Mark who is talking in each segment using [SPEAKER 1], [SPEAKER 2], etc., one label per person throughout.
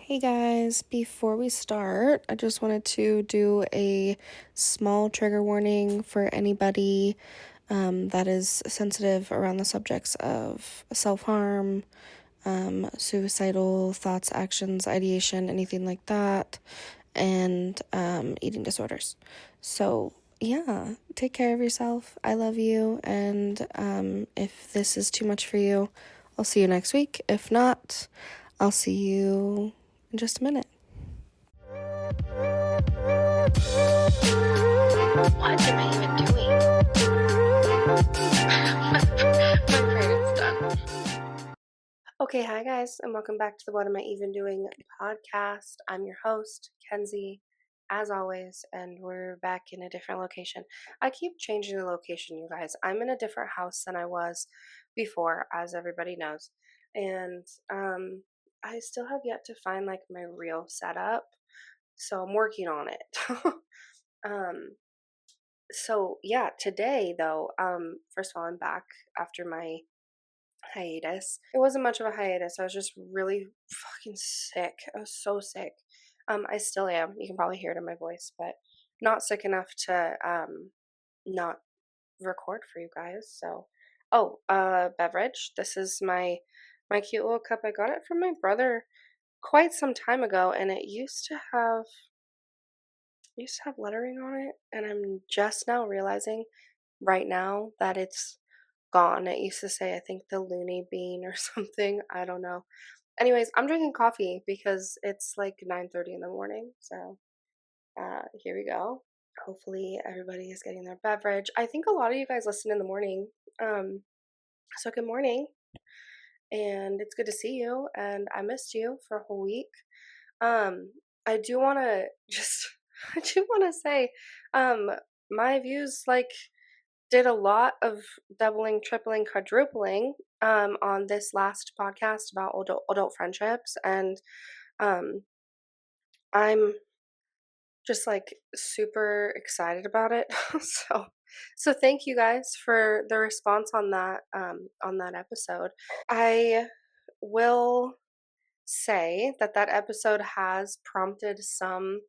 [SPEAKER 1] Hey guys, before we start, I just wanted to do a small trigger warning for anybody that is sensitive around the subjects of self-harm, suicidal thoughts, actions, ideation, anything like that, and eating disorders. So, yeah, take care of yourself. I love you, and if this is too much for you, I'll see you next week. If not, I'll see you in just a minute.
[SPEAKER 2] What am I even doing? My brain is done.
[SPEAKER 1] Okay, hi guys, and welcome back to the What Am I Even Doing podcast. I'm your host, Kenzie, as always, and we're back in a different location. I keep changing the location, you guys. I'm in a different house than I was before, as everybody knows, and I still have yet to find like my real setup, so I'm working on it. um, so yeah, today though, first of all, I'm back after my hiatus. It wasn't much of a hiatus. I was just really fucking sick. I was so sick. I still am. You can probably hear it in my voice, but not sick enough to not record for you guys. So, beverage. This is my cute little cup. I got it from my brother quite some time ago, and it used to have lettering on it, and I'm just now realizing right now that it's gone. It used to say, I think, the loony bean or something. I don't know. Anyways, I'm drinking coffee because it's like 9:30 in the morning. So here we go. Hopefully everybody is getting their beverage. I think a lot of you guys listen in the morning. So good morning, and it's good to see you. And I missed you for a whole week. Um, I do want to just, I do want to say, um, my views did a lot of doubling, tripling, quadrupling on this last podcast about adult friendships, and um, I'm just like super excited about it. So thank you guys for the response on that episode. I will say that that episode has prompted some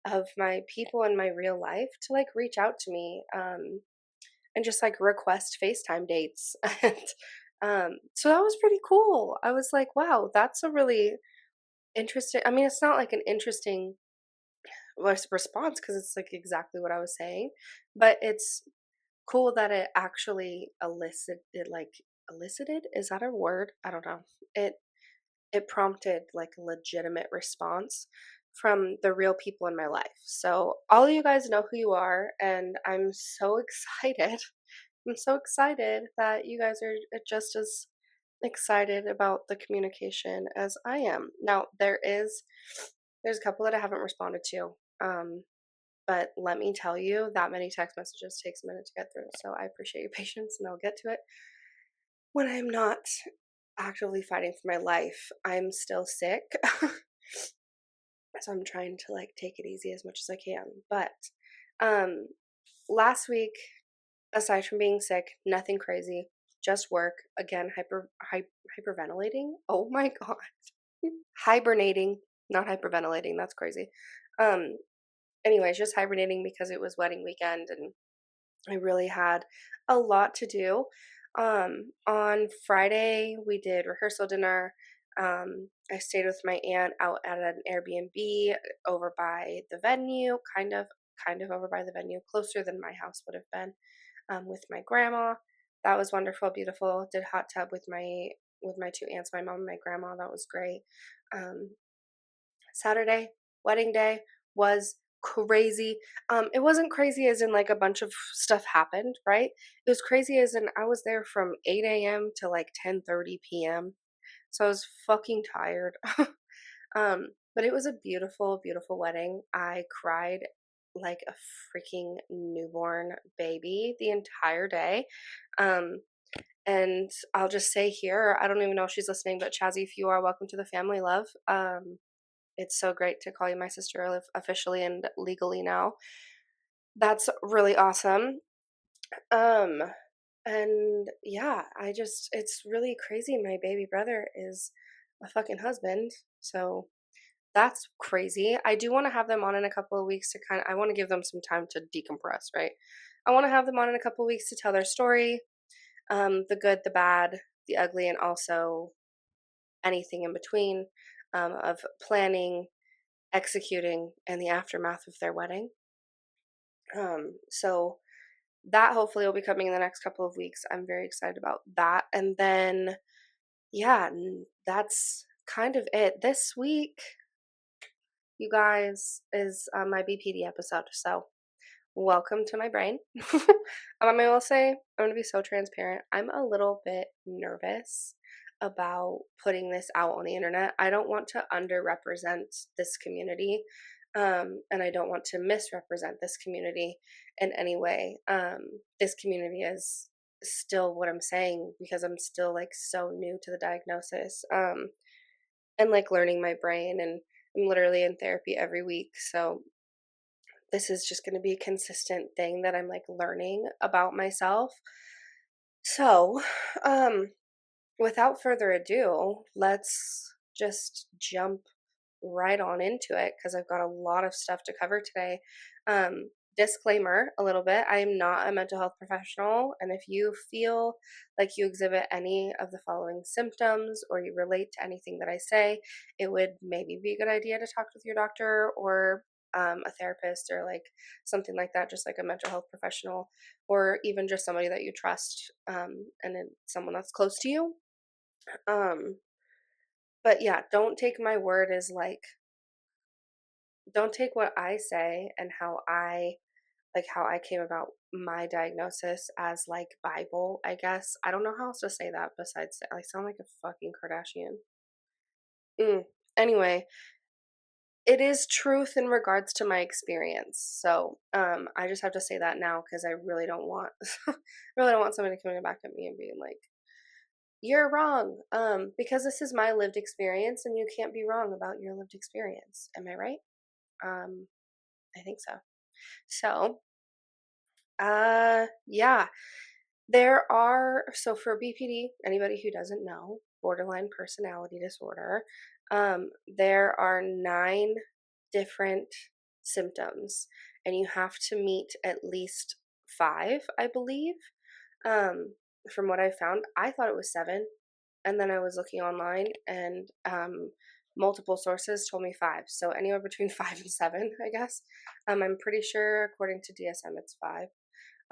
[SPEAKER 1] of my people in my real life to like reach out to me. And just like request FaceTime dates. And so that was pretty cool. I was like, wow, that's a really interesting. I mean, it's not like an interesting response because it's like exactly what I was saying, but it's cool that it actually elicited. Is that a word? I don't know. It it prompted like a legitimate response from the real people in my life. So all of you guys know who you are, and I'm so excited. I'm so excited that you guys are just as excited about the communication as I am. Now there's a couple that I haven't responded to. But let me tell you, that many text messages takes a minute to get through. So I appreciate your patience, and I'll get to it when I'm not actively fighting for my life. I'm still sick. So I'm trying to like take it easy as much as I can. But um last week, aside from being sick, nothing crazy, just work. Again, hyperventilating. Oh my god. Hibernating, not hyperventilating. That's crazy. Um anyways, just hibernating because it was wedding weekend and I really had a lot to do. On Friday, we did rehearsal dinner. I stayed with my aunt out at an Airbnb over by the venue, kind of over by the venue, closer than my house would have been, with my grandma. That was wonderful, beautiful. Did hot tub with my two aunts, my mom and my grandma. That was great. Um, Saturday, wedding day, was crazy. It wasn't crazy as in like a bunch of stuff happened, right? It was crazy as in I was there from 8 a.m. to like 10:30 p.m. So I was fucking tired. But it was a beautiful, beautiful wedding. I cried like a freaking newborn baby the entire day. Um, and I'll just say here, I don't even know if she's listening, but Chazzy, if you are, welcome to the family, love. It's so great to call you my sister officially and legally now. That's really awesome. Um, and yeah, it's really crazy. My baby brother is a fucking husband. So that's crazy. I do wanna have them on in a couple of weeks to I wanna give them some time to decompress, right? I wanna have them on in a couple of weeks to tell their story, the good, the bad, the ugly, and also anything in between, of planning, executing, and the aftermath of their wedding. So that hopefully will be coming in the next couple of weeks. I'm very excited about that. And then, yeah, that's kind of it. This week, you guys, is my BPD episode. So welcome to my brain. I will say, I'm going to be so transparent. I'm a little bit nervous about putting this out on the internet. I don't want to underrepresent this community, and I don't want to misrepresent this community in any way. This community is still what I'm saying because I'm still like so new to the diagnosis, and like learning my brain, and I'm literally in therapy every week. So this is just going to be a consistent thing that I'm like learning about myself. So, um, without further ado, let's just jump right on into it because I've got a lot of stuff to cover today. Disclaimer a little bit, I am not a mental health professional, and if you feel like you exhibit any of the following symptoms or you relate to anything that I say, it would maybe be a good idea to talk with your doctor or a therapist or like something like that, just like a mental health professional, or even just somebody that you trust, and then someone that's close to you. Um, but yeah, don't take what I say and how I came about my diagnosis as like Bible, I guess. I don't know how else to say that besides I sound like a fucking Kardashian. Mm. Anyway, it is truth in regards to my experience. So, I just have to say that now because I really don't want really don't want somebody coming back at me and being like, "You're wrong." Because this is my lived experience and you can't be wrong about your lived experience. Am I right? Um, I think so. So, yeah. For BPD, anybody who doesn't know, borderline personality disorder, there are 9 different symptoms, and you have to meet at least 5, I believe. Um, from what I found, I thought it was 7, and then I was looking online, and multiple sources told me 5. So anywhere between 5 and 7, I guess. I'm pretty sure according to DSM, it's 5.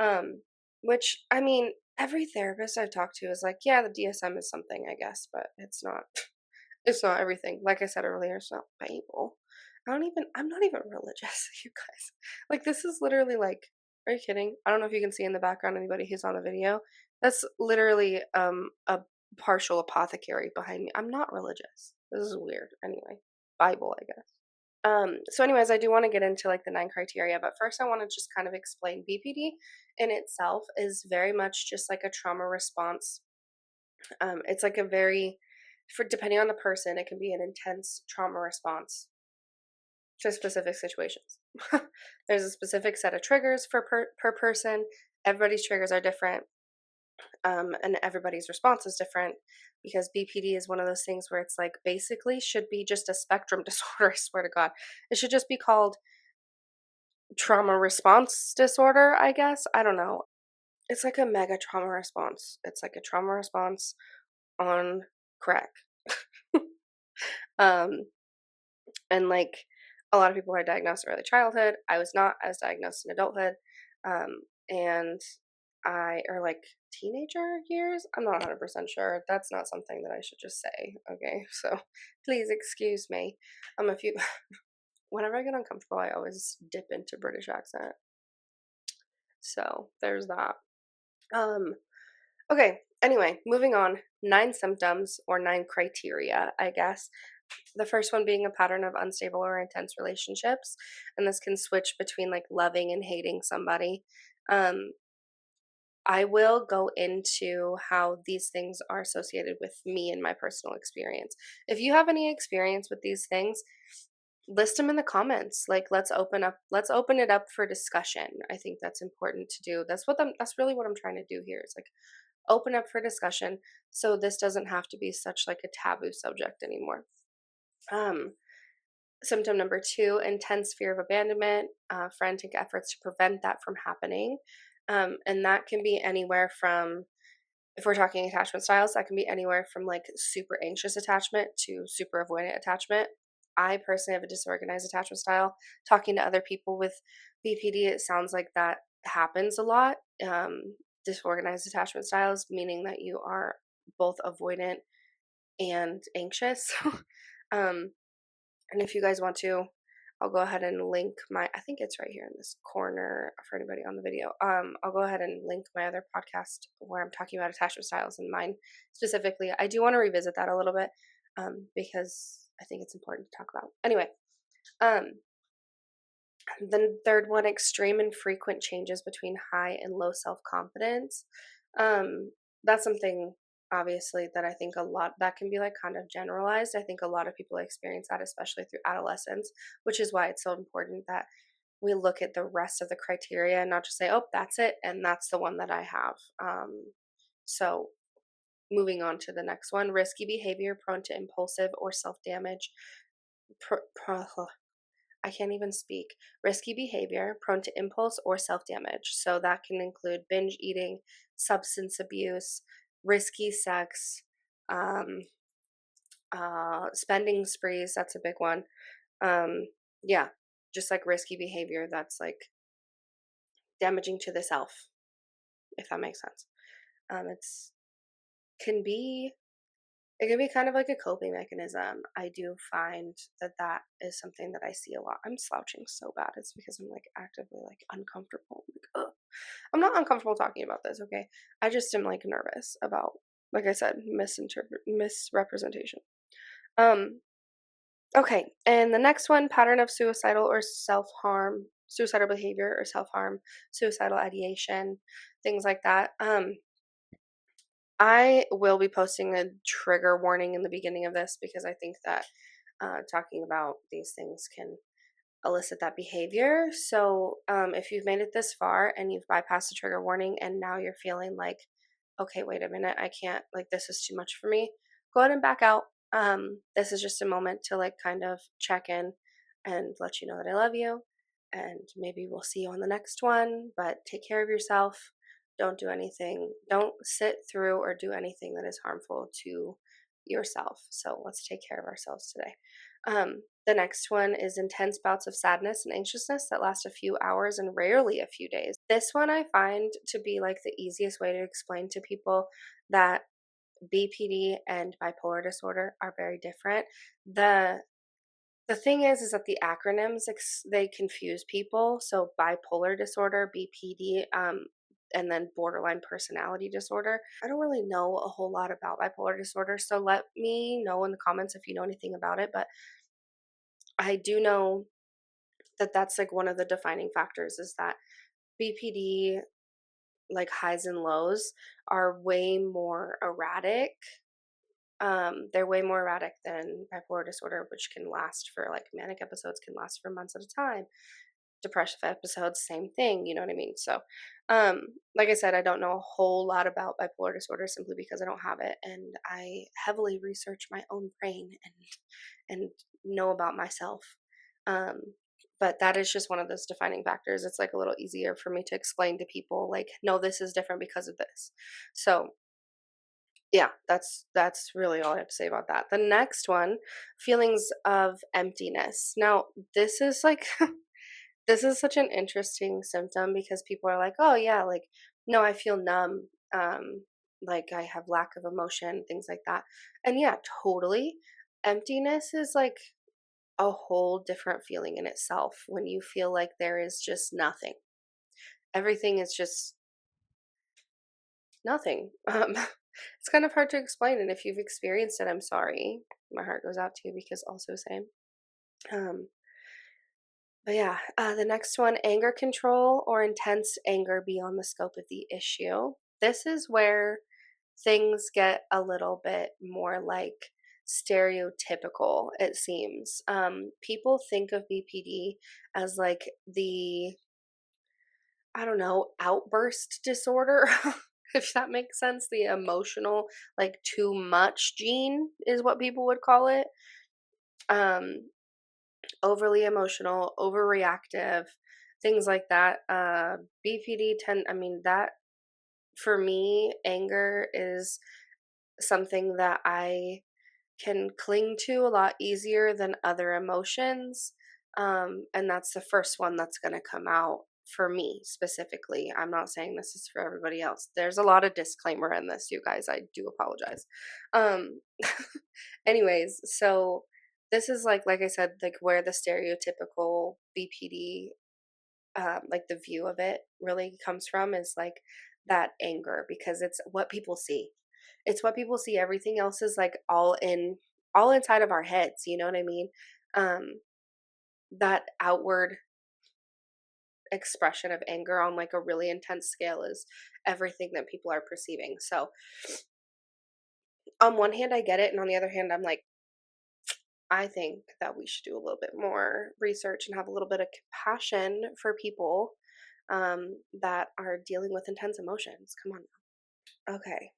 [SPEAKER 1] Um, which I mean, every therapist I've talked to is like, yeah, the DSM is something, I guess, but it's not. It's not everything. Like I said earlier, it's not Bible. I'm not even religious, you guys. Like, this is literally like, are you kidding? I don't know if you can see in the background anybody who's on the video. That's literally a partial apothecary behind me. I'm not religious. This is weird. Anyway, Bible, I guess. So anyways, I do want to get into like the 9 criteria, but first I want to just kind of explain BPD in itself is very much just like a trauma response. It's like a very, for depending on the person, it can be an intense trauma response to specific situations. There's a specific set of triggers for per person. Everybody's triggers are different, and everybody's response is different because BPD is one of those things where it's like basically should be just a spectrum disorder. I swear to God, it should just be called trauma response disorder, I guess. I don't know. It's like a mega trauma response. It's like a trauma response on crack. um, and like a lot of people are diagnosed in early childhood. I was not. I was diagnosed in adulthood. And or like teenager years. I'm not 100% sure. That's not something that I should just say. Okay. So please excuse me. If you, whenever I get uncomfortable, I always dip into British accent. So there's that. Um, okay, anyway, moving on. 9 symptoms or 9 criteria, I guess. The first one being a pattern of unstable or intense relationships, and this can switch between like loving and hating somebody. Um, I will go into how these things are associated with me and my personal experience. If you have any experience with these things, list them in the comments. Like let's open it up for discussion. I think that's important to do. That's really what I'm trying to do here. Is like open up for discussion so this doesn't have to be such like a taboo subject anymore. Um Symptom number two, intense fear of abandonment, frantic efforts to prevent that from happening. And that can be anywhere from, if we're talking attachment styles, that can be anywhere from like super anxious attachment to super avoidant attachment. I personally have a disorganized attachment style. Talking to other people with BPD, it sounds like that happens a lot. Disorganized attachment styles, meaning that you are both avoidant and anxious. um, and if you guys want to, I'll go ahead and link I think it's right here in this corner for anybody on the video. I'll go ahead and link my other podcast where I'm talking about attachment styles and mine specifically. I do want to revisit that a little bit, because I think it's important to talk about. Anyway, um, the third one, extreme and frequent changes between high and low self-confidence. That's something obviously that I think a lot that can be like kind of generalized. I think a lot of people experience that, especially through adolescence, which is why it's so important that we look at the rest of the criteria and not just say, oh, that's it, and that's the one that I have. So moving on to the next one, risky behavior, prone to impulsive or self-damage. I can't even speak. Risky behavior, prone to impulse or self damage. So that can include binge eating, substance abuse, risky sex, um, spending sprees. That's a big one. Yeah, just like risky behavior that's like damaging to the self, if that makes sense. It's can be It can be kind of like a coping mechanism. I do find that that is something that I see a lot. I'm slouching so bad. It's because I'm like actively like uncomfortable. Like, ugh. I'm not uncomfortable talking about this, okay? I just am like nervous about, like I said, misrepresentation. Um, okay. And the next one, pattern of suicidal or self-harm, suicidal behavior or self-harm, suicidal ideation, things like that. I will be posting a trigger warning in the beginning of this because I think that talking about these things can elicit that behavior. So, if you've made it this far and you've bypassed the trigger warning and now you're feeling like, okay, wait a minute, I can't, like, this is too much for me, go ahead and back out. This is just a moment to, like, kind of check in and let you know that I love you. And maybe we'll see you on the next one, but take care of yourself. Don't sit through or do anything that is harmful to yourself. So let's take care of ourselves today. The next one is intense bouts of sadness and anxiousness that last a few hours and rarely a few days. This one I find to be like the easiest way to explain to people that BPD and bipolar disorder are very different. The thing is that the acronyms they confuse people. So bipolar disorder, BPD, and then borderline personality disorder. I don't really know a whole lot about bipolar disorder, so let me know in the comments if you know anything about it. But I do know that that's like one of the defining factors is that BPD, like highs and lows, are way more erratic. They're way more erratic than bipolar disorder, which can last for like manic episodes can last for months at a time. Depressive episodes, same thing, you know what I mean? So, like I said, I don't know a whole lot about bipolar disorder simply because I don't have it, and I heavily research my own brain and know about myself. Um, but that is just one of those defining factors. It's like a little easier for me to explain to people, like, no, this is different because of this. So, yeah, that's really all I have to say about that. The next one, feelings of emptiness. Now, this is like this is such an interesting symptom because people are like, "Oh yeah, like no, I feel numb. Like I have lack of emotion, things like that." And yeah, totally. Emptiness is like a whole different feeling in itself when you feel like there is just nothing. Everything is just nothing. It's kind of hard to explain, and if you've experienced it, I'm sorry. My heart goes out to you because also same. Um, But yeah, the next one, anger control or intense anger beyond the scope of the issue. This is where things get a little bit more like stereotypical, it seems. People think of BPD as like I don't know, outburst disorder, if that makes sense. The emotional, like too much gene is what people would call it. Um, overly emotional, overreactive, things like that. BPD I mean, that for me, anger is something that I can cling to a lot easier than other emotions. And that's the first one that's going to come out for me specifically. I'm not saying this is for everybody else. There's a lot of disclaimer in this, you guys. I do apologize. Um, anyways, so this is like I said, like where the stereotypical BPD, like the view of it really comes from is like that anger because it's what people see. It's what people see. Everything else is like all inside of our heads, you know what I mean? Um that outward expression of anger on like a really intense scale is everything that people are perceiving. So, on one hand I get it and on the other hand I'm like I think that we should do a little bit more research and have a little bit of compassion for people that are dealing with intense emotions. Come on now. Okay.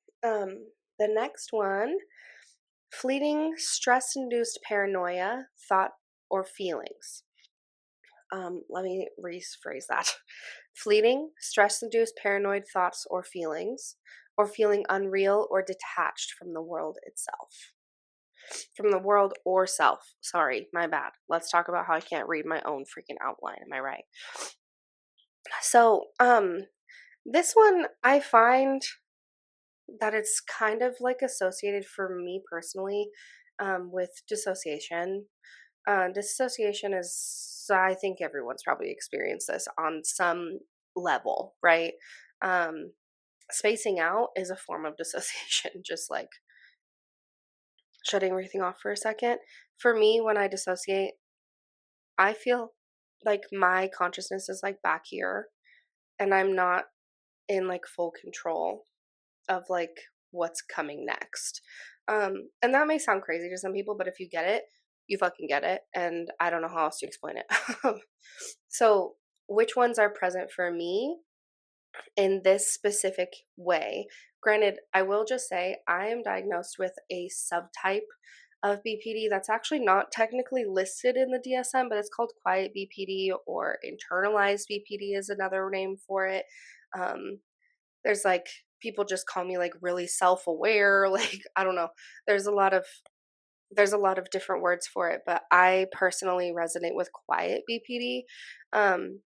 [SPEAKER 1] The next one, fleeting stress induced paranoia, thought, or feelings. Let me rephrase that. Fleeting stress induced paranoid thoughts or feelings, or feeling unreal or detached from the world itself. From the world or self. Sorry, my bad. Let's talk about how I can't read my own freaking outline. Am I right? So, this one I find that it's kind of like associated for me personally with dissociation. Dissociation is, I think everyone's probably experienced this on some level, right? Um, Spacing out is a form of dissociation, just like shutting everything off for a second. For me, when I dissociate, I feel like my consciousness is like back here and I'm not in like full control of like what's coming next. And that may sound crazy to some people, but if you get it, you fucking get it. And I don't know how else to explain it. So, which ones are present for me in this specific way? Granted, I will just say I am diagnosed with a subtype of BPD that's actually not technically listed in the DSM, but it's called quiet BPD or internalized BPD is another name for it. Um, there's like people just call me like really self-aware, like I don't know. There's a lot of there's a lot of different words for it, but I personally resonate with quiet BPD um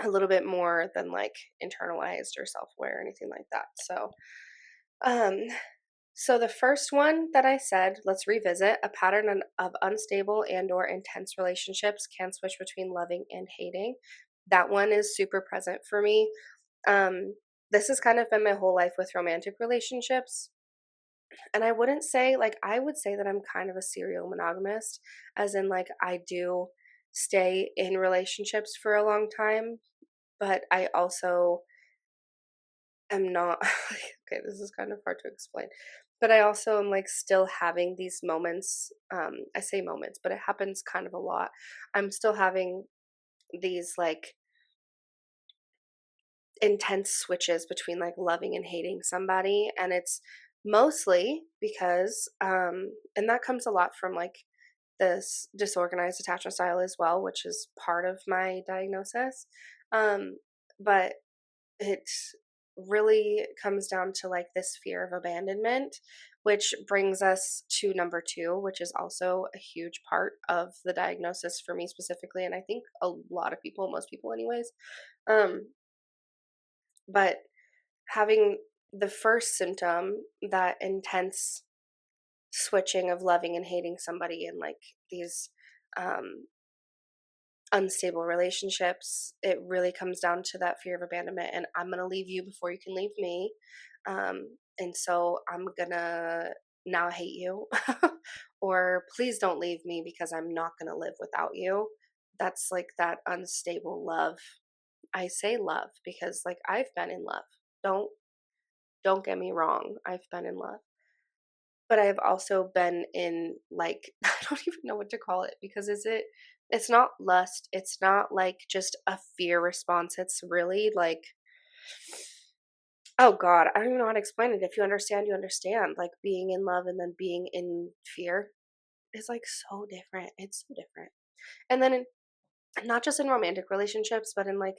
[SPEAKER 1] a little bit more than like internalized or self-aware or anything like that. Um so the first one that I said, let's revisit, a pattern of unstable and or intense relationships can switch between loving and hating. That one is super present for me. This has kind of been my whole life with romantic relationships. And I wouldn't say, like, I would say that I'm kind of a serial monogamist, as in, like, I do stay in relationships for a long time, but I also am not, okay, this is kind of hard to explain, but I also am, like, still having these moments. I say moments, but it happens kind of a lot. I'm still having these, like, intense switches between like loving and hating somebody, and it's mostly because and that comes a lot from like this disorganized attachment style as well, which is part of my diagnosis. But it really comes down to like this fear of abandonment, which brings us to number two, which is also a huge part of the diagnosis for me specifically, and I think a lot of people, most people anyways. Um but having the first symptom, that intense switching of loving and hating somebody in like these um, unstable relationships, it really comes down to that fear of abandonment. And I'm going to leave you before you can leave me. And so I'm going to now hate you. Or please don't leave me because I'm not going to live without you. That's like that unstable love. I say love because like I've been in love. Don't Don't get me wrong, I've been in love, but I've also been in like I don't even know what to call it because it's not lust, it's not like just a fear response. It's really like oh god, I don't even know how to explain it. If you understand, you understand. Like being in love and then being in fear is like so different. It's so different. And then not just in romantic relationships, but in like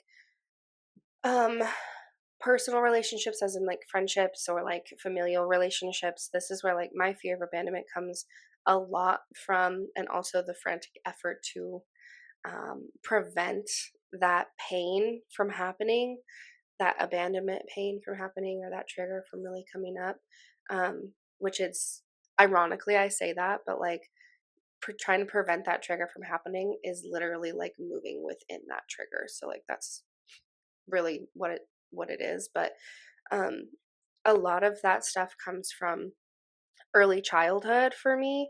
[SPEAKER 1] um personal relationships, as in like friendships or like familial relationships. This is where like my fear of abandonment comes a lot from, and also the frantic effort to prevent that pain from happening, that abandonment pain from happening, or that trigger from really coming up. Which is ironically, I say that, but like trying to prevent that trigger from happening is literally like moving within that trigger. So like that's really what it is. But um, a lot of that stuff comes from early childhood for me.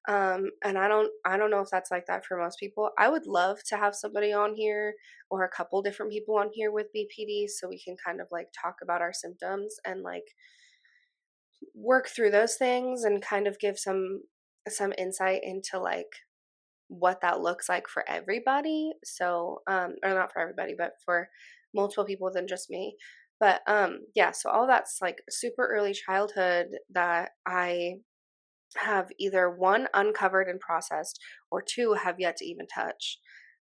[SPEAKER 1] And I don't know if that's like that for most people. I would love to have somebody on here or a couple different people on here with BPD so we can kind of like talk about our symptoms and like work through those things and kind of give some insight into like what that looks like for everybody. So, or not for everybody, but for multiple people than just me. But yeah, so all that's like super early childhood that I have either one uncovered and processed, or two have yet to even touch.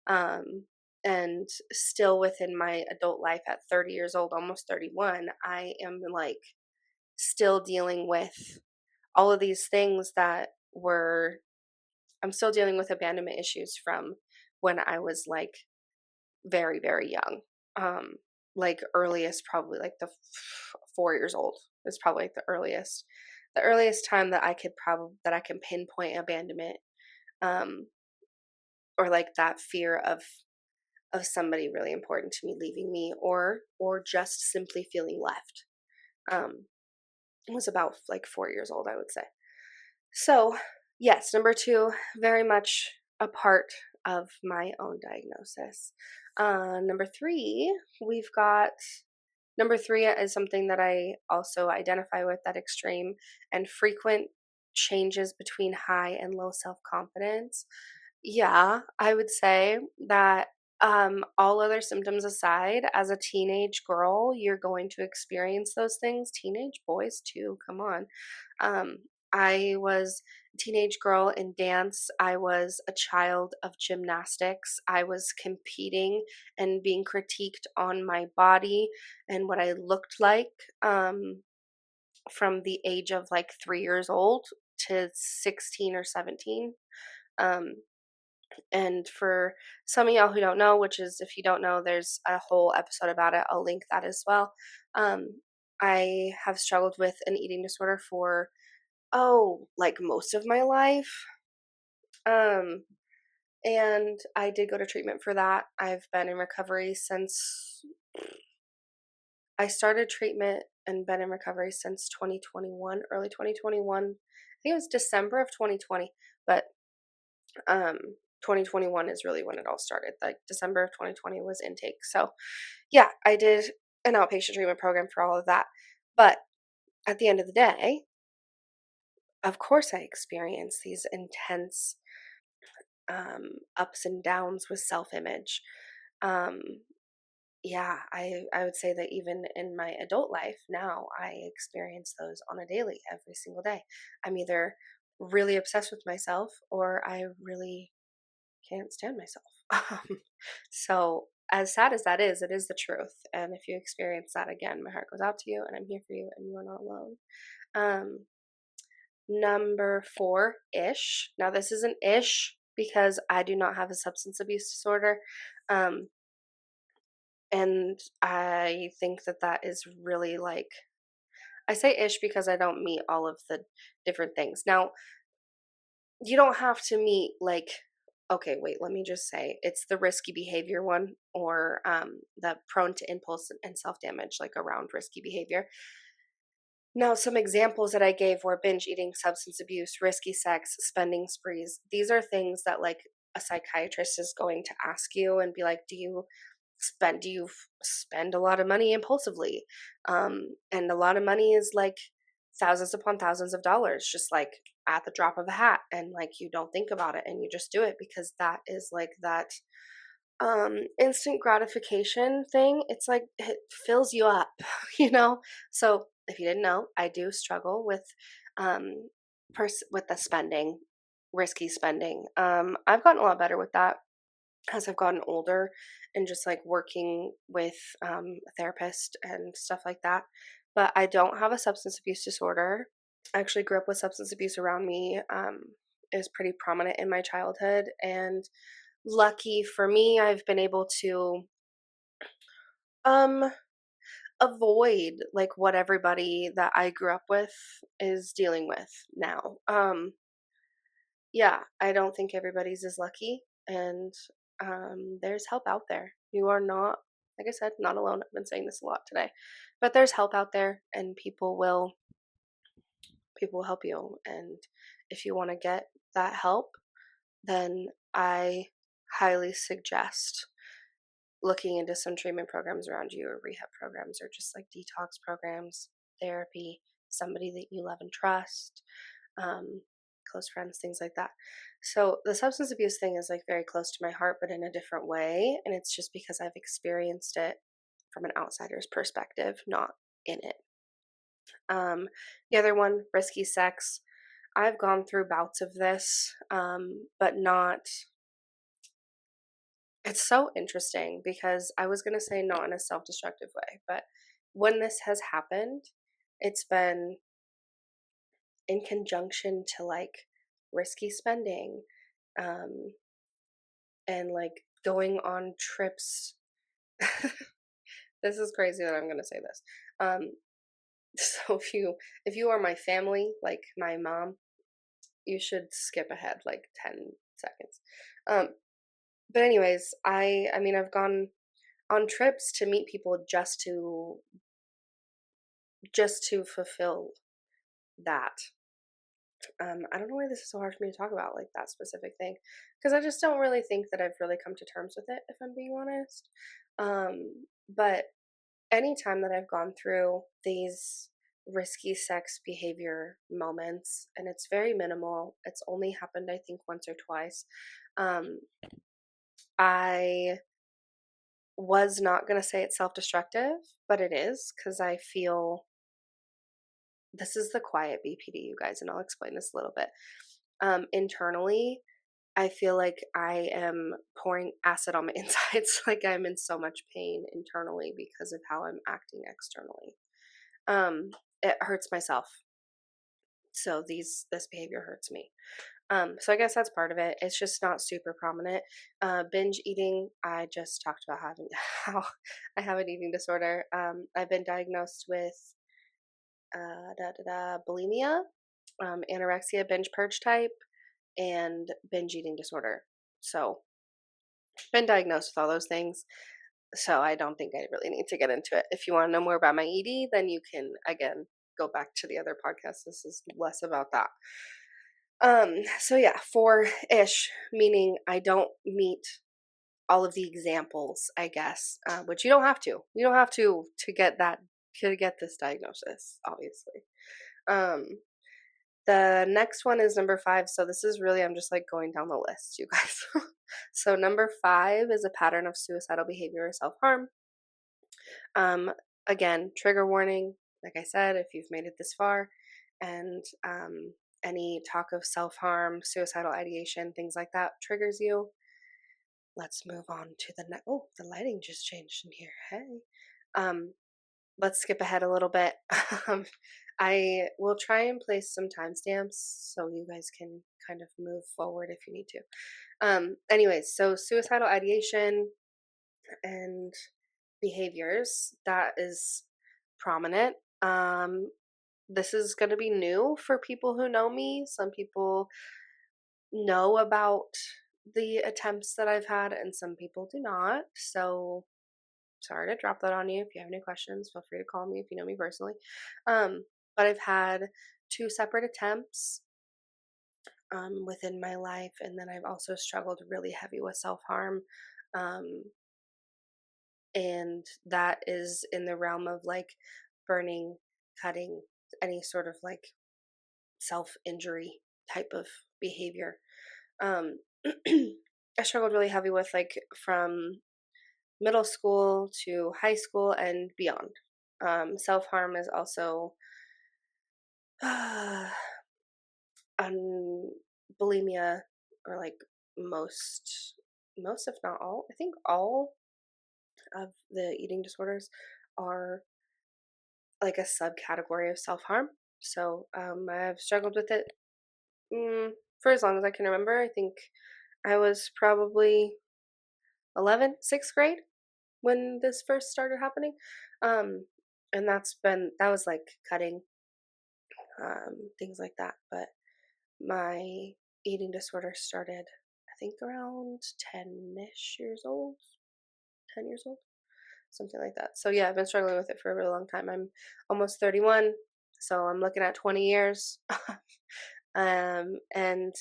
[SPEAKER 1] Um, and still within my adult life at 30 years old, almost 31, I am like still dealing with all of these things that were I'm still dealing with abandonment issues from when I was like very, very young. Um, like earliest, probably like 4 years old is probably like the earliest time that I can pinpoint abandonment, um, or like that fear of somebody really important to me leaving me, or just simply feeling left. Um, it was about like 4 years old, I would say. So, yes, number two, very much a part of my own diagnosis. Number three, we've got number three is something that I also identify with, that extreme and frequent changes between high and low self confidence. Yeah, I would say that all other symptoms aside, as a teenage girl, you're going to experience those things. Teenage boys, too, come on. Um, I was a teenage girl in dance. I was a child of gymnastics. I was competing and being critiqued on my body and what I looked like, from the age of like 3 years old to 16 or 17. Um, and for some of y'all who don't know, which is if you don't know, there's a whole episode about it. I'll link that as well. I have struggled with an eating disorder for, like most of my life. Um, and I did go to treatment for that. I've been in recovery since I started treatment and been in recovery since 2021, early 2021. I think it was December of 2020, but um 2021 is really when it all started. Like December of 2020 was intake. So, yeah, I did an outpatient treatment program for all of that. But at the end of the day, of course I experienced these intense ups and downs with self-image. Um, yeah, I would say that even in my adult life now, I experience those on a daily, every single day. I'm either really obsessed with myself or I really can't stand myself. So, as sad as that is, it is the truth. And if you experience that again, my heart goes out to you, and I'm here for you, and you are not alone. Um, Number four, ish. Now, this is an ish because I do not have a substance abuse disorder. Um, and I think that that is really like, I say ish because I don't meet all of the different things. Now, you don't have to meet like, okay, wait, let me just say it's the risky behavior one, or the prone to impulse and self-damage, like around risky behavior. Now, some examples that I gave were binge eating, substance abuse, risky sex, spending sprees. These are things that like a psychiatrist is going to ask you and be like, do you spend a lot of money impulsively? And a lot of money is like thousands upon thousands of dollars, just like at the drop of a hat, and like you don't think about it and you just do it because that is like that instant gratification thing. It's like it fills you up, you know. So if you didn't know, I do struggle with with the spending. risky spending. I've gotten a lot better with that as I've gotten older and just like working with a therapist and stuff like that. But I don't have a substance abuse disorder. I actually grew up with substance abuse around me. It was pretty prominent in my childhood. And lucky for me, I've been able to um, avoid like what everybody that I grew up with is dealing with now. Yeah, I don't think everybody's as lucky, and there's help out there. You are not, like I said, not alone. I've been saying this a lot today, but there's help out there, and people will help you. And if you want to get that help, then I highly suggest looking into some treatment programs around you, or rehab programs, or just like detox programs, therapy, somebody that you love and trust, um, close friends, things like that. So the substance abuse thing is like very close to my heart, but in a different way. And it's just because I've experienced it from an outsider's perspective, not in it. The other one, risky sex. I've gone through bouts of this, but not. It's so interesting because I was going to say not in a self destructive way, but when this has happened, it's been in conjunction to like risky spending, um, and like going on trips. This is crazy that I'm going to say this. Um, so if you are my family, like my mom, you should skip ahead like 10 seconds. Um, but anyways, I mean I've gone on trips to meet people just to fulfill that. I don't know why this is so hard for me to talk about, like that specific thing, because I just don't really think that I've really come to terms with it, if I'm being honest. But anytime that I've gone through these risky sex behavior moments, and it's very minimal, it's only happened, I think, once or twice. Um, I was not going to say it's self destructive, but it is because I feel this is the quiet BPD, you guys, and I'll explain this a little bit. Internally, I feel like I am pouring acid on my insides, like I'm in so much pain internally because of how I'm acting externally. It hurts myself. So this behavior hurts me. So I guess that's part of it. It's just not super prominent. Binge eating, I just talked about having how I have an eating disorder. I've been diagnosed with bulimia, anorexia, binge purge type, and binge eating disorder. So, been diagnosed with all those things. So, I don't think I really need to get into it. If you want to know more about my ED, then you can, again, go back to the other podcast. This is less about that. So yeah, 4-ish, meaning I don't meet all of the examples, I guess, which you don't have to. You don't have to get that to get this diagnosis, obviously. Um, the next one is number 5. So this is really I'm just like going down the list, you guys. So number 5 is a pattern of suicidal behavior or self harm. Um, Again, trigger warning. Like I said, if you've made it this far, and any talk of self harm, suicidal ideation, things like that triggers you, let's move on to the next. Oh, the lighting just changed in here. Hey. Let's skip ahead a little bit. um, I will try and place some timestamps so you guys can kind of move forward if you need to. Anyways, so suicidal ideation and behaviors, that is prominent. This is going to be new for people who know me. Some people know about the attempts that I've had, and some people do not. So sorry to drop that on you. If you have any questions, feel free to call me if you know me personally. But I've had 2 separate attempts within my life, and then I've also struggled really heavy with self harm. Um, and that is in the realm of like burning, cutting, any sort of like self injury type of behavior. Um, I struggled really heavy with like from middle school to high school and beyond. Self harm is also unbelievably bulimia, or like most if not all, I think all of the eating disorders are like a subcategory of self-harm. So I've struggled with it mm, for as long as I can remember. I think I was probably 11, sixth grade when this first started happening. Um, and that was like cutting, things like that. But my eating disorder started, I think, around 10-ish years old, 10 years old, something like that. So yeah, I've been struggling with it for a really long time. I'm almost 31, so I'm looking at 20 years. And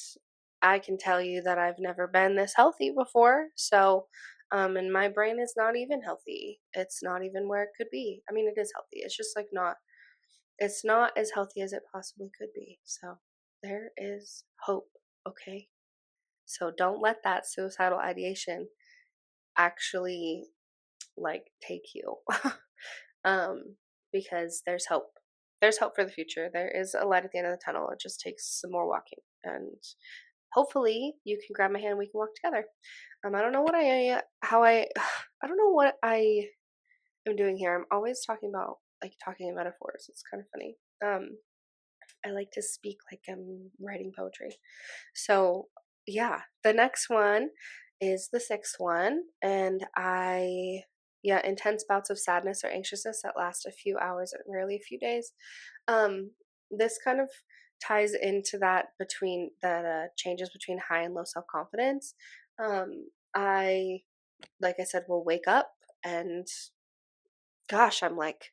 [SPEAKER 1] I can tell you that I've never been this healthy before. So, and my brain is not even healthy. It's not even where it could be. I mean, it is healthy. It's just like not, it's not as healthy as it possibly could be. So there is hope. Okay. So don't let that suicidal ideation actually like take you. um, because there's hope. There's hope for the future. There is a light at the end of the tunnel. It just takes some more walking. And hopefully you can grab my hand and we can walk together. I don't know what I don't know what I am doing here. I'm always talking about like talking in metaphors. It's kind of funny. I like to speak like I'm writing poetry. So yeah, the next one is the sixth one, and yeah, intense bouts of sadness or anxiousness that last a few hours and rarely a few days. This kind of ties into that between that changes between high and low self confidence. I like I said will wake up and gosh, I'm like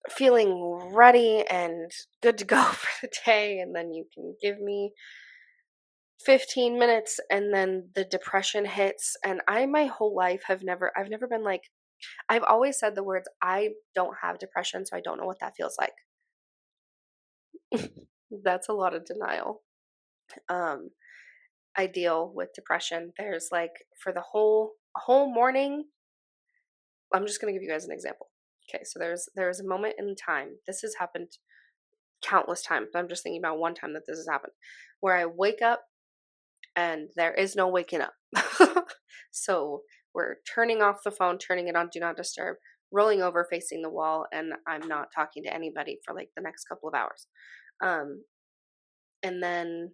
[SPEAKER 1] feeling ready and good to go for the day, and then you can give me 15 minutes and then the depression hits. And I my whole life I've never been like, I've always said the words, I don't have depression, so I don't know what that feels like. That's a lot of denial. um I deal with depression. There's like for the whole morning, I'm just going to give you guys an example. Okay, so there's a moment in time, this has happened countless times, but I'm just thinking about one time that this has happened, where I wake up and there is no waking up. So we're turning off the phone, turning it on do not disturb, rolling over facing the wall, and I'm not talking to anybody for like the next couple of hours. Um, and then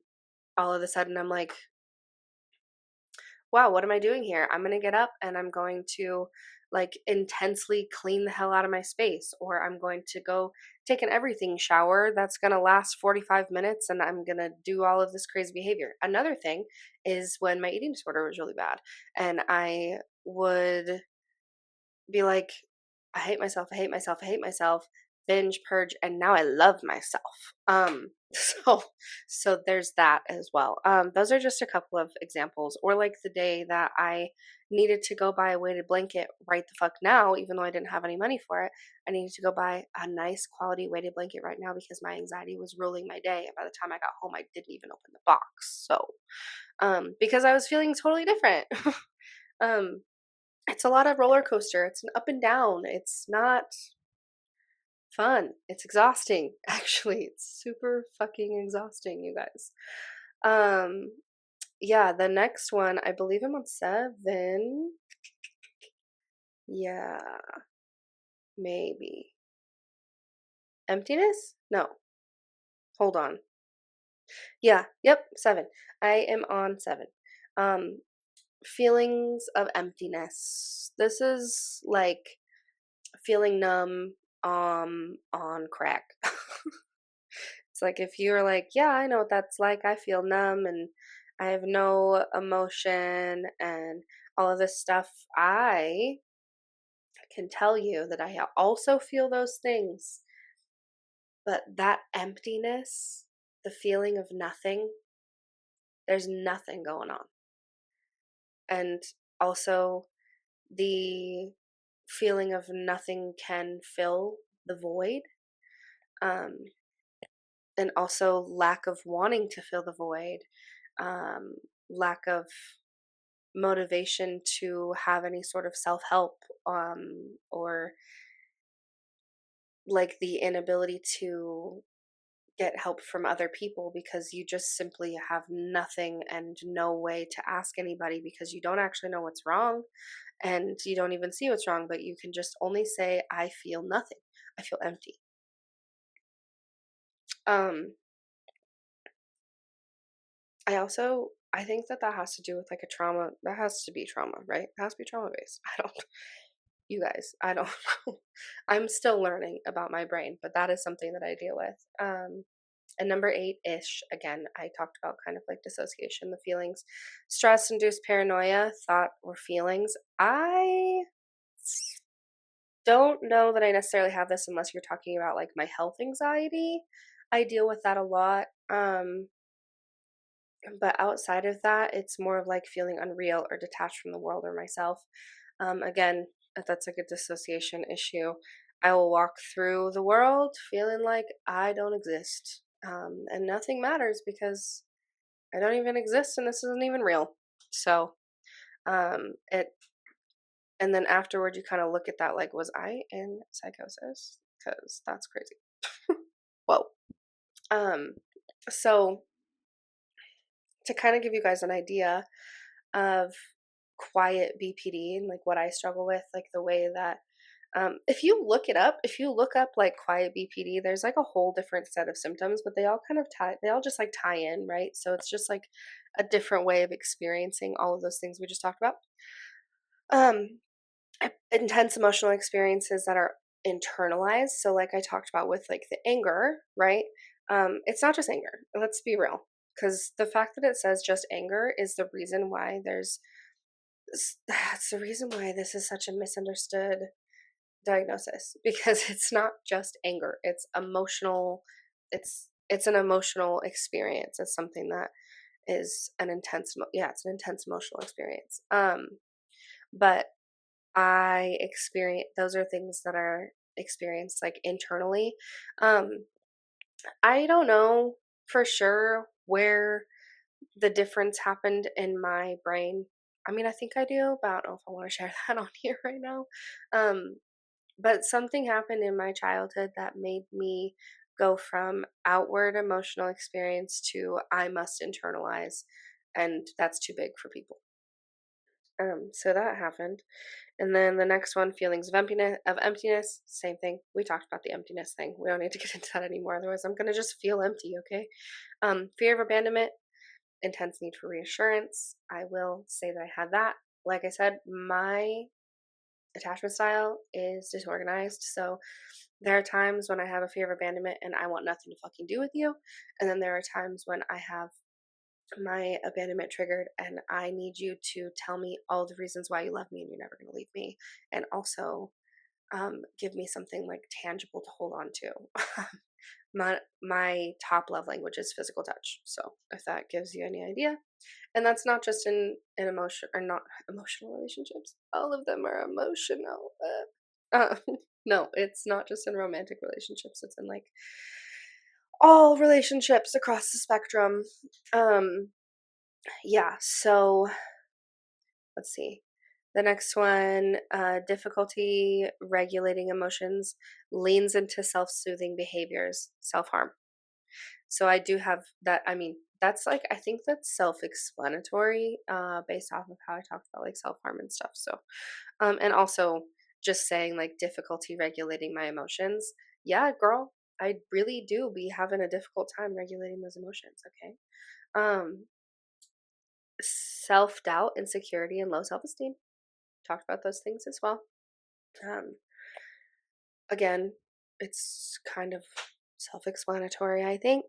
[SPEAKER 1] all of a sudden I'm like, wow, what am I doing here? I'm going to get up and I'm going to like intensely clean the hell out of my space, or I'm going to go take an everything shower that's going to last 45 minutes and I'm going to do all of this crazy behavior. Another thing is when my eating disorder was really bad and I would be like, I hate myself, I hate myself, I hate myself, binge purge, and now I love myself. So so there's that as well. Those are just a couple of examples. Or like the day that I needed to go buy a weighted blanket right the fuck now, even though I didn't have any money for it. I needed to go buy a nice quality weighted blanket right now because my anxiety was ruling my day. And by the time I got home, I didn't even open the box. So because I was feeling totally different. um it's a lot of roller coaster. It's an up and down. It's not fun. It's exhausting, actually. It's super fucking exhausting, you guys. Um, yeah, the next one, I believe I'm on 7. Yeah, maybe. Emptiness? No. Hold on. Yeah, yep, 7. I am on 7. Um, feelings of emptiness. This is like feeling numb on crack. It's like if you're like, yeah, I know what that's like. I feel numb and I have no emotion and all of this stuff. I can tell you that I also feel those things, but that emptiness, the feeling of nothing, there's nothing going on. And also the feeling of nothing can fill the void. Um, and also lack of wanting to fill the void, um, lack of motivation to have any sort of self-help, or like the inability to get help from other people because you just simply have nothing and no way to ask anybody because you don't actually know what's wrong and you don't even see what's wrong, but you can just only say, I feel nothing. I feel empty. Um, I think that that has to do with like a trauma. That has to be trauma, right? It has to be trauma based. I don't, you guys, I don't know. I'm still learning about my brain, but that is something that I deal with. And number eight ish, again, I talked about kind of like dissociation, the feelings, stress induced paranoia, thought or feelings. I don't know that I necessarily have this unless you're talking about like my health anxiety. I deal with that a lot. But outside of that, it's more of like feeling unreal or detached from the world or myself. Again, if that's like a dissociation issue. I will walk through the world feeling like I don't exist. And nothing matters because I don't even exist and this isn't even real. So, it, and then afterward, you kind of look at that like, was I in psychosis? Because that's crazy. Whoa. Um, so, to kind of give you guys an idea of quiet BPD and like what I struggle with, like the way that if you look it up, if you look up like quiet BPD, there's like a whole different set of symptoms, but they all kind of tie, they all just like tie in, right? So it's just like a different way of experiencing all of those things we just talked about. Um, Intense emotional experiences that are internalized. So, like I talked about with like the anger, right? It's not just anger. Let's be real, because the fact that it says just anger is the reason why that's the reason why this is such a misunderstood diagnosis because it's not just anger, it's emotional, it's an emotional experience. It's something that is an yeah, it's an intense emotional experience. But I experience, those are things that are experienced like internally. um I don't know for sure where the difference happened in my brain. I mean, I think I do, but I don't know if I want to share that on here right now. um But something happened in my childhood that made me go from outward emotional experience to I must internalize, and that's too big for people. So that happened, and then the next one, feelings of emptiness. Same thing. We talked about the emptiness thing. We don't need to get into that anymore. Otherwise, I'm gonna just feel empty. Okay. Fear of abandonment, intense need for reassurance. I will say that I had that. Like I said, my attachment style is disorganized. So there are times when I have a fear of abandonment and I want nothing to fucking do with you. And then there are times when I have my abandonment triggered and I need you to tell me all the reasons why you love me and you're never going to leave me. And also give me something like tangible to hold on to. My top love language is physical touch. So if that gives you any idea, and that's not just in emotion or not emotional relationships. All of them are emotional. No, it's not just in romantic relationships. It's in like all relationships across the spectrum. Um, yeah. So let's see. The next one, difficulty regulating emotions, leans into self-soothing behaviors, self-harm. So I do have that. I mean, that's like, I think that's self-explanatory, based off of how I talked about like self-harm and stuff. So, and also just saying like difficulty regulating my emotions. Yeah, girl, I really do be having a difficult time regulating those emotions. Okay. Um, Self-doubt, insecurity, and low self-esteem. Talked about those things as well. Um, Again, it's kind of self-explanatory, I think.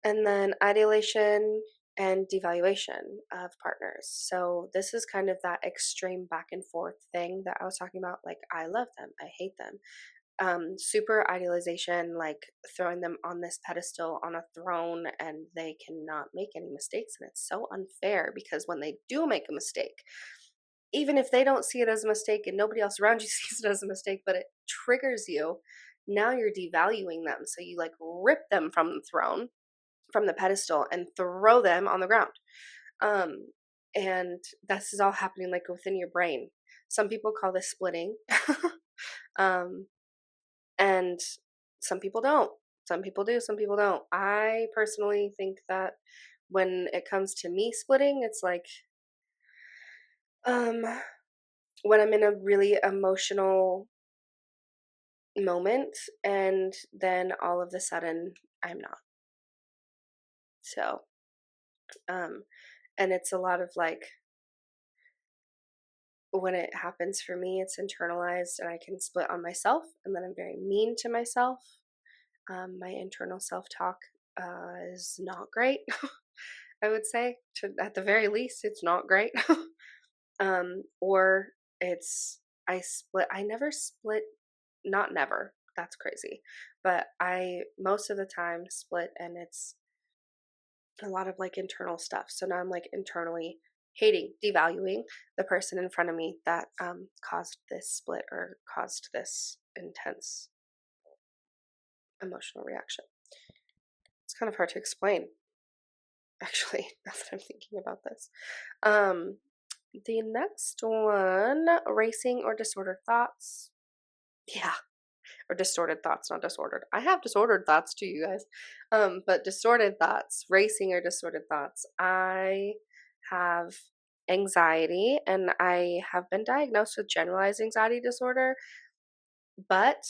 [SPEAKER 1] And then adulation and devaluation of partners. So this is kind of that extreme back and forth thing that I was talking about. Like, I love them, I hate them. Super idealization, like throwing them on this pedestal on a throne and they cannot make any mistakes. And it's so unfair because when they do make a mistake, even if they don't see it as a mistake and nobody else around you sees it as a mistake, but it triggers you, now you're devaluing them. So you like rip them from the throne, from the pedestal, and throw them on the ground. Um, and this is all happening like within your brain. Some people call this splitting. um, and some people don't. Some people do, some people don't. I personally think that when it comes to me splitting, it's like um when I'm in a really emotional moment and then all of a sudden I'm not. So, um and it's a lot of like when it happens for me, it's internalized and I can split on myself and then I'm very mean to myself. My internal self-talk is not great. I would say at the very least it's not great. Or it's I never split, not never, that's crazy, but I most of the time split and it's a lot of like internal stuff. So now I'm like internally hating, devaluing the person in front of me that caused this split or caused this intense emotional reaction. It's kind of hard to explain, actually, now that I'm thinking about this. um the next one, racing or disordered thoughts. Yeah, or distorted thoughts, not disordered. I have disordered thoughts too, you guys. But distorted thoughts, racing or distorted thoughts. I have anxiety and I have been diagnosed with generalized anxiety disorder, but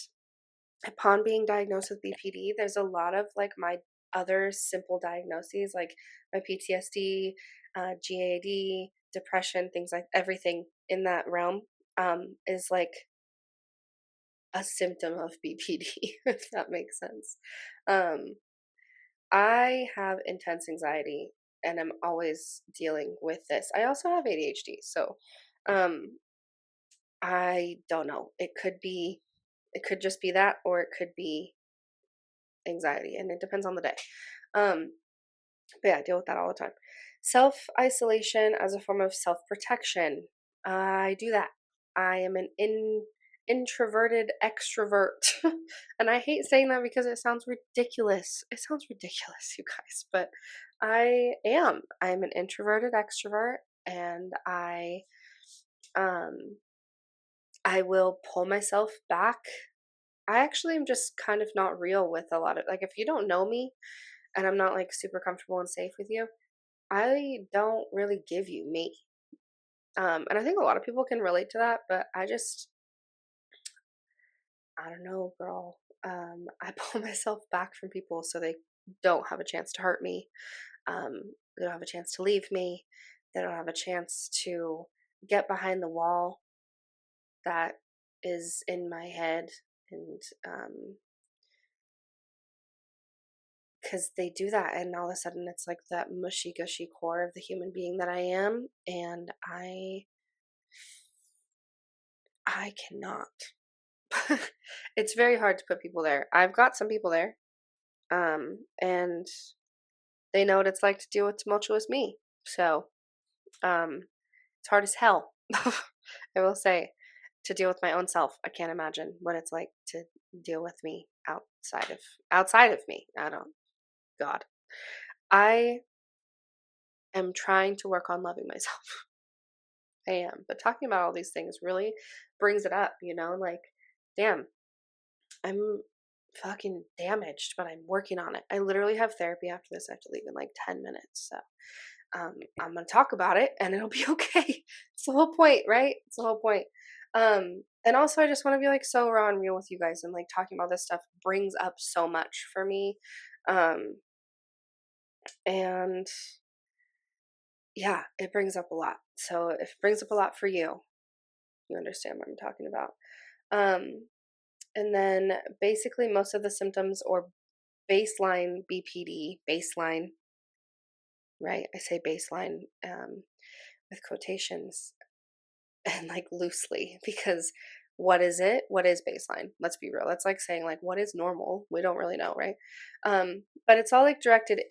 [SPEAKER 1] upon being diagnosed with BPD, there's a lot of like my other simple diagnoses, like my PTSD, GAD, depression, things like everything in that realm is like a symptom of BPD, if that makes sense. Um, I have intense anxiety and I'm always dealing with this. I also have ADHD, so um, I don't know. It could just be that, or it could be anxiety, and it depends on the day. Um, but yeah, I deal with that all the time. Self isolation as a form of self protection. I do that. I am an introverted extrovert. And I hate saying that because it sounds ridiculous. It sounds ridiculous, you guys, but I am. I'm an introverted extrovert and um I will pull myself back. I actually am just kind of not real with a lot of like if you don't know me and I'm not like super comfortable and safe with you, I don't really give you me. And I think a lot of people can relate to that, but I don't know, girl. I pull myself back from people so they don't have a chance to hurt me. They don't have a chance to leave me. They don't have a chance to get behind the wall that is in my head. And because they do that, and all of a sudden it's like that mushy gushy core of the human being that I am, and I cannot. It's very hard to put people there. I've got some people there, and they know what it's like to deal with tumultuous me. So, it's hard as hell. I will say, to deal with my own self. I can't imagine what it's like to deal with me outside of me. I don't. God, I am trying to work on loving myself. I am, but talking about all these things really brings it up. Like, damn, I'm fucking damaged, but I'm working on it. I literally have therapy after this. I have to leave in like 10 minutes. So I'm going to talk about it and it'll be okay. It's the whole point, right? It's the whole point. And also, I just want to be like so raw and real with you guys, and like talking about this stuff brings up so much for me. Um, and yeah, it brings up a lot. So if it brings up a lot for you, you understand what I'm talking about. Um, and then basically, most of the symptoms or baseline BPD, baseline, right? I say baseline with quotations and like loosely because what is it? What is baseline? Let's be real. That's like saying like what is normal? We don't really know, right? But it's all like directed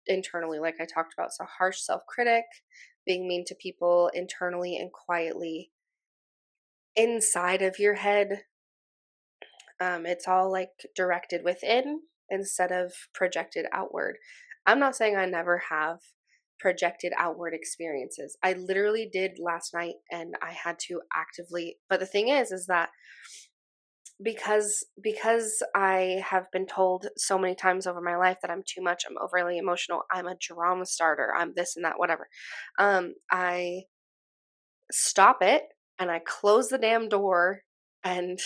[SPEAKER 1] internally, like I talked about. So harsh self-critic, being mean to people internally and quietly inside of your head. It's all like directed within instead of projected outward. I'm not saying I never have projected outward experiences. I literally did last night and I had to actively, but the thing is that because I have been told so many times over my life that I'm too much, I'm overly emotional, I'm a drama starter, I'm this and that, whatever. I stop it and I close the damn door and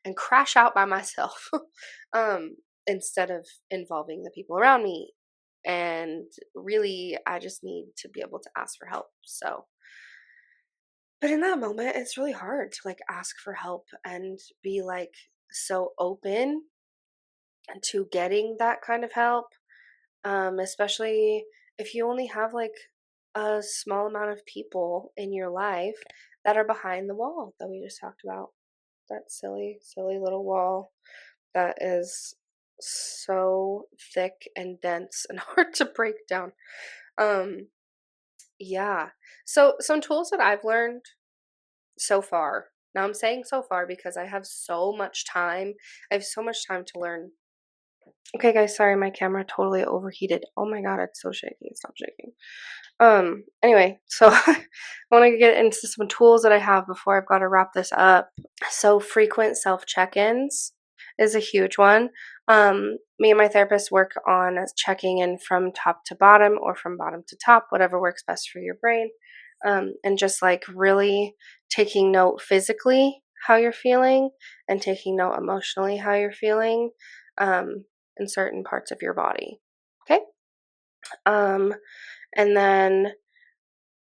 [SPEAKER 1] and crash out by myself um instead of involving the people around me. And really I just need to be able to ask for help. So but in that moment it's really hard to like ask for help and be like so open to getting that kind of help, especially if you only have like a small amount of people in your life that are behind the wall that we just talked about. That silly, silly little wall that is so thick and dense and hard to break down. Um, yeah. So some tools that I've learned so far. Now I'm saying so far because I have so much time. I have so much time to learn. Okay, guys, sorry, my camera totally overheated. Oh my god, it's so shaky. Stop shaking. Anyway, so I want to get into some tools that I have before I've got to wrap this up. So frequent self check-ins is a huge one. Me and my therapist work on checking in from top to bottom or from bottom to top, whatever works best for your brain. And just like really taking note physically how you're feeling and taking note emotionally how you're feeling in certain parts of your body. Okay. Um, and then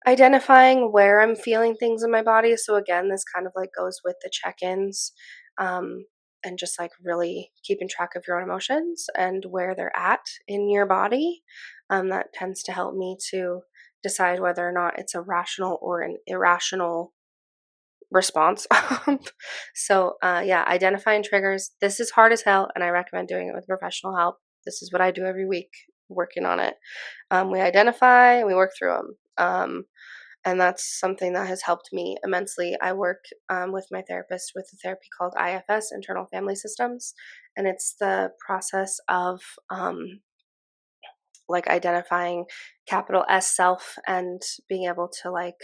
[SPEAKER 1] identifying where I'm feeling things in my body. So again, this kind of like goes with the check-ins, um, and just like really keeping track of your own emotions and where they're at in your body. That tends to help me to decide whether or not it's a rational or an irrational response. So yeah, identifying triggers. This is hard as hell, and I recommend doing it with professional help. This is what I do every week, working on it. We identify and we work through them. And that's something that has helped me immensely. I work with my therapist with a therapy called IFS, Internal Family Systems, and it's the process of like identifying capital S self and being able to like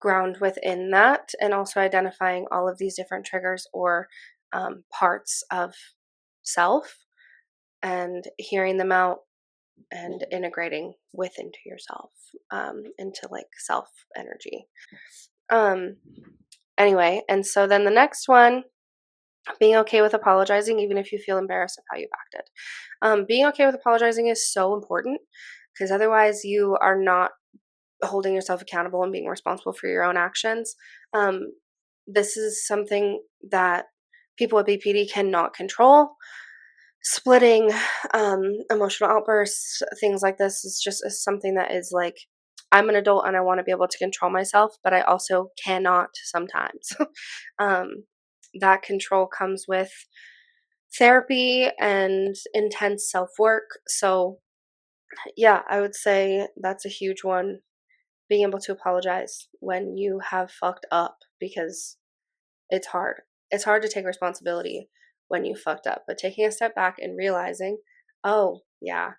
[SPEAKER 1] ground within that, and also identifying all of these different triggers or parts of self and hearing them out and integrating with into yourself, into like self energy. Um, anyway, and so then the next one, being okay with apologizing, even if you feel embarrassed of how you've acted. Being okay with apologizing is so important because otherwise you are not holding yourself accountable and being responsible for your own actions. Um, this is something that people with BPD cannot control. Splitting, emotional outbursts, things like this is something that is like, I'm an adult and I want to be able to control myself, but I also cannot sometimes. um, that control comes with therapy and intense self work. So, yeah, I would say that's a huge one. Being able to apologize when you have fucked up because it's hard. It's hard to take responsibility when you fucked up, but taking a step back and realizing, oh, yeah,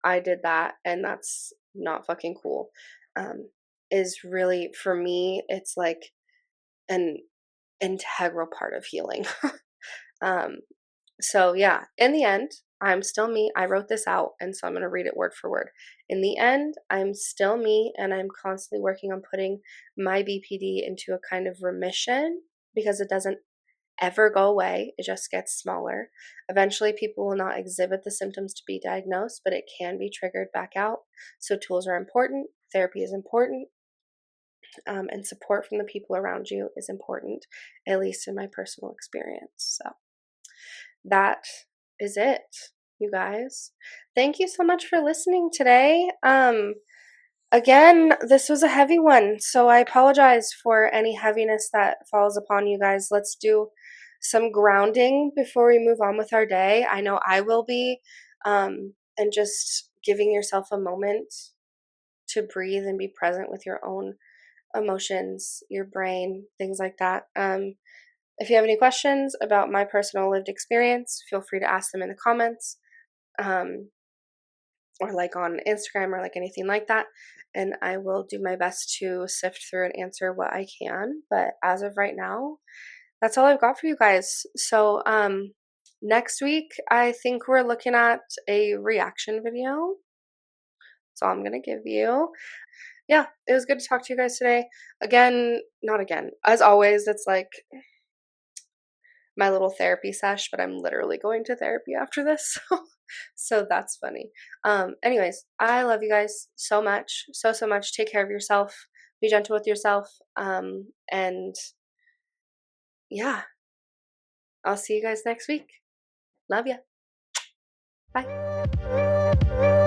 [SPEAKER 1] I did that and that's not fucking cool, um, is really, for me, it's like an integral part of healing. um, so, yeah, in the end, I'm still me. I wrote this out, and so I'm going to read it word for word. In the end, I'm still me, and I'm constantly working on putting my BPD into a kind of remission because it doesn't ever go away. It just gets smaller. Eventually, people will not exhibit the symptoms to be diagnosed, but it can be triggered back out. So, tools are important, therapy is important, and support from the people around you is important, at least in my personal experience. So, that is it, you guys. Thank you so much for listening today. Again, this was a heavy one, so I apologize for any heaviness that falls upon you guys. Let's do some grounding before we move on with our day. I know I will be, and just giving yourself a moment to breathe and be present with your own emotions, your brain, things like that. If you have any questions about my personal lived experience, feel free to ask them in the comments, um, or like on Instagram or like anything like that. And I will do my best to sift through and answer what I can. But as of right now, that's all I've got for you guys. So, next week, I think we're looking at a reaction video. That's all I'm gonna give you. Yeah, it was good to talk to you guys today. Again, not again. As always, it's like my little therapy sesh, but I'm literally going to therapy after this. So that's funny. Anyways, I love you guys so much. So, so much. Take care of yourself. Be gentle with yourself. And yeah, I'll see you guys next week. Love ya. Bye.